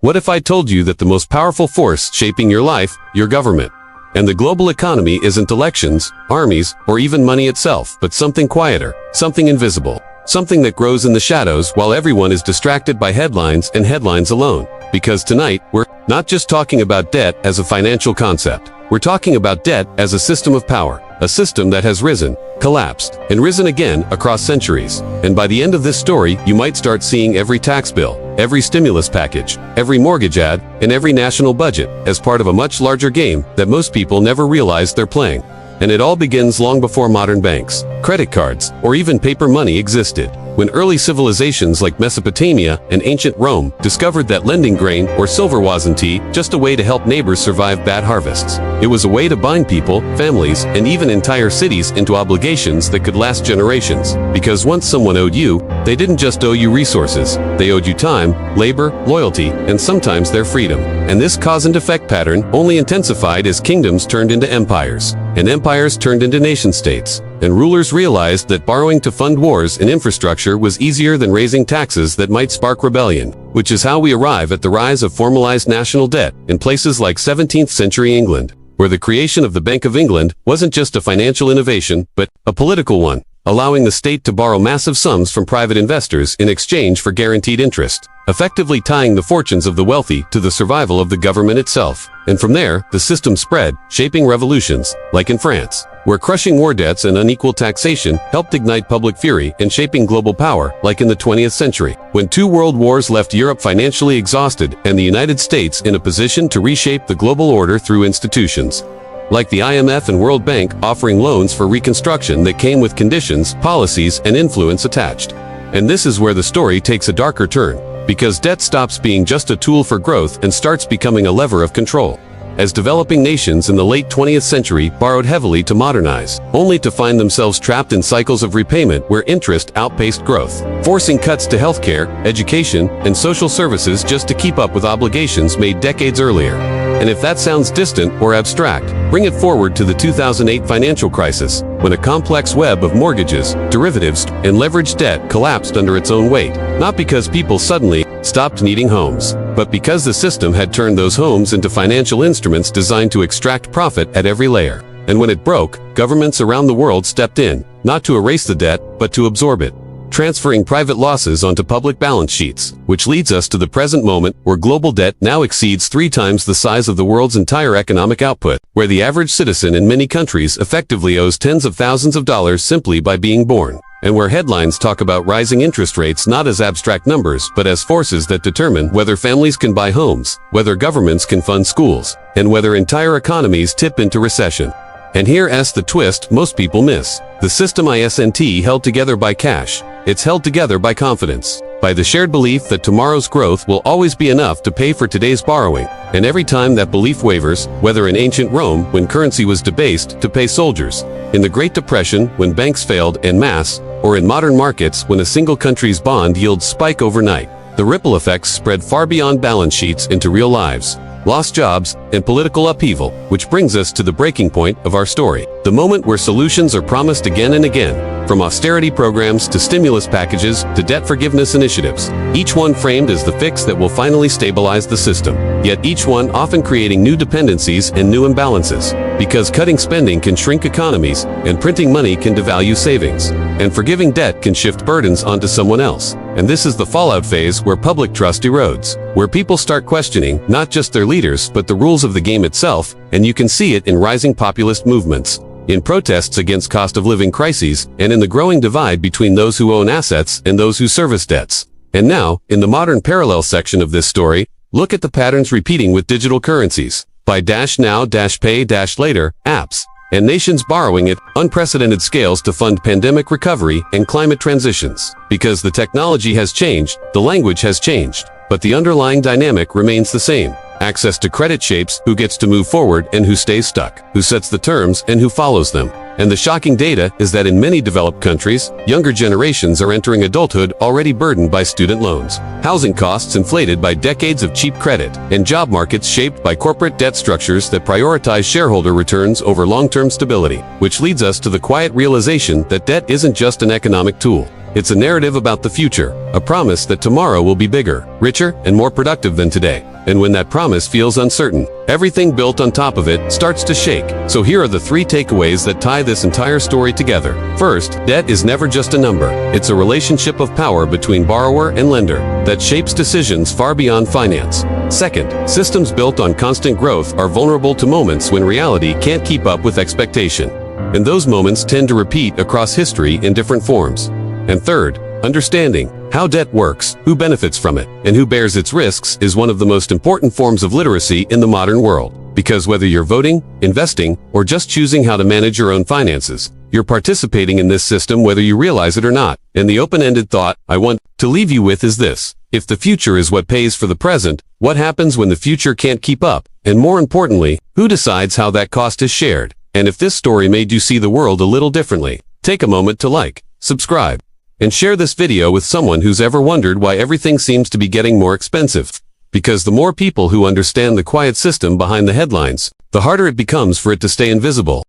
What if I told you that the most powerful force shaping your life, your government, and the global economy isn't elections, armies, or even money itself, but something quieter, something invisible, something that grows in the shadows while everyone is distracted by headlines and headlines alone? Because tonight, we're not just talking about debt as a financial concept. We're talking about debt as a system of power, a system that has risen, collapsed, and risen again across centuries. And by the end of this story, you might start seeing every tax bill, every stimulus package, every mortgage ad, and every national budget as part of a much larger game that most people never realize they're playing. And it all begins long before modern banks, credit cards, or even paper money existed. When early civilizations like Mesopotamia and ancient Rome discovered that lending grain or silver wasn't just a way to help neighbors survive bad harvests. It was a way to bind people, families, and even entire cities into obligations that could last generations. Because once someone owed you, they didn't just owe you resources. They owed you time, labor, loyalty, and sometimes their freedom. And this cause and effect pattern only intensified as kingdoms turned into empires, and empires turned into nation-states. And rulers realized that borrowing to fund wars and infrastructure was easier than raising taxes that might spark rebellion, which is how we arrive at the rise of formalized national debt in places like 17th century England, where the creation of the Bank of England wasn't just a financial innovation, but a political one, allowing the state to borrow massive sums from private investors in exchange for guaranteed interest, effectively tying the fortunes of the wealthy to the survival of the government itself. And from there, the system spread, shaping revolutions, like in France, where crushing war debts and unequal taxation helped ignite public fury, and shaping global power, like in the 20th century, when 2 world wars left Europe financially exhausted and the United States in a position to reshape the global order through institutions like the IMF and World Bank, offering loans for reconstruction that came with conditions, policies, and influence attached. And this is where the story takes a darker turn, because debt stops being just a tool for growth and starts becoming a lever of control. As developing nations in the late 20th century borrowed heavily to modernize, only to find themselves trapped in cycles of repayment where interest outpaced growth, forcing cuts to healthcare, education, and social services just to keep up with obligations made decades earlier. And if that sounds distant or abstract, bring it forward to the 2008 financial crisis, when a complex web of mortgages, derivatives, and leveraged debt collapsed under its own weight, not because people suddenly stopped needing homes, but because the system had turned those homes into financial instruments designed to extract profit at every layer. And when it broke, governments around the world stepped in, not to erase the debt, but to absorb it, transferring private losses onto public balance sheets, which leads us to the present moment where global debt now exceeds 3 times the size of the world's entire economic output, where the average citizen in many countries effectively owes tens of thousands of dollars simply by being born, and where headlines talk about rising interest rates not as abstract numbers but as forces that determine whether families can buy homes, whether governments can fund schools, and whether entire economies tip into recession. And here's the twist most people miss. The system isn't held together by cash. It's held together by confidence, by the shared belief that tomorrow's growth will always be enough to pay for today's borrowing. And every time that belief wavers, whether in ancient Rome when currency was debased to pay soldiers, in the Great Depression when banks failed en masse, or in modern markets when a single country's bond yields spike overnight, the ripple effects spread far beyond balance sheets into real lives, lost jobs, and political upheaval, which brings us to the breaking point of our story. The moment where solutions are promised again and again, from austerity programs to stimulus packages to debt forgiveness initiatives, each one framed as the fix that will finally stabilize the system, yet each one often creating new dependencies and new imbalances. Because cutting spending can shrink economies, and printing money can devalue savings, and forgiving debt can shift burdens onto someone else. And this is the fallout phase where public trust erodes, where people start questioning not just their leaders but the rules of the game itself, and you can see it in rising populist movements, in protests against cost of living crises, and in the growing divide between those who own assets and those who service debts. And now, in the modern parallel section of this story, look at the patterns repeating with digital currencies, buy now, pay later, apps, and nations borrowing at unprecedented scales to fund pandemic recovery and climate transitions. Because the technology has changed, the language has changed, but the underlying dynamic remains the same. Access to credit shapes who gets to move forward and who stays stuck, who sets the terms and who follows them. And the shocking data is that in many developed countries, younger generations are entering adulthood already burdened by student loans, housing costs inflated by decades of cheap credit, and job markets shaped by corporate debt structures that prioritize shareholder returns over long-term stability, which leads us to the quiet realization that debt isn't just an economic tool. It's a narrative about the future, a promise that tomorrow will be bigger, richer, and more productive than today. And when that promise feels uncertain, everything built on top of it starts to shake. So here are the 3 takeaways that tie this entire story together. First, debt is never just a number. It's a relationship of power between borrower and lender that shapes decisions far beyond finance. Second, systems built on constant growth are vulnerable to moments when reality can't keep up with expectation. And those moments tend to repeat across history in different forms. And third, understanding how debt works, who benefits from it, and who bears its risks is one of the most important forms of literacy in the modern world. Because whether you're voting, investing, or just choosing how to manage your own finances, you're participating in this system whether you realize it or not. And the open-ended thought I want to leave you with is this: if the future is what pays for the present, what happens when the future can't keep up? And more importantly, who decides how that cost is shared? And if this story made you see the world a little differently, take a moment to like, subscribe, and share this video with someone who's ever wondered why everything seems to be getting more expensive. Because the more people who understand the quiet system behind the headlines, the harder it becomes for it to stay invisible.